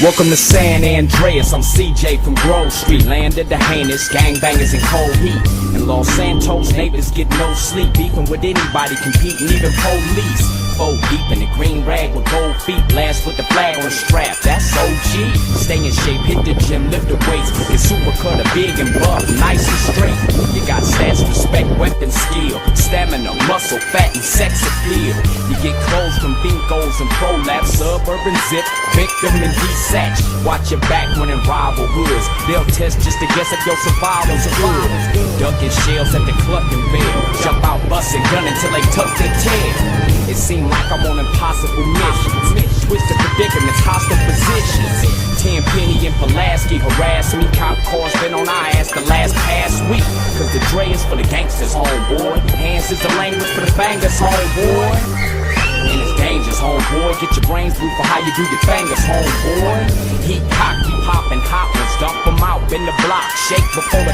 Welcome to San Andreas, I'm CJ from Grove Street. Land of the heinous, gangbangers in cold heat. In Los Santos, neighbors get no sleep. Beefing with anybody, competing, even police. 4 deep in the green rag with gold feet. Blast with the flag on the strap, that's OG. Stay in shape, hit the gym, lift the weights. Get super cutter, big and buff, nice and straight. You got stats, respect, weapon, skill. Stamina, muscle, fat, and sex appeal. You get clothes from Binkos and Prolapse. Suburban zip, victim and desatch. Watch your back when in rival hoods. They'll test just to guess if your survival's good. Ducking shells at the Clucking Bell. Jump out, busting, gun until they tuck their tail. It seemed like I'm on impossible missions. Twisted predicaments, hostile positions. Tenpenny and Pulaski harass me. Cop cars been on our ass the last past week. Cause the Dre is for the gangsters, homeboy. Hands is the language for the bangers, homeboy. And it's dangerous, homeboy. Get your brains blue for how you do your fingers, homeboy. Heat cock, keep popping hot ones. Dump them out in the block. Shake before the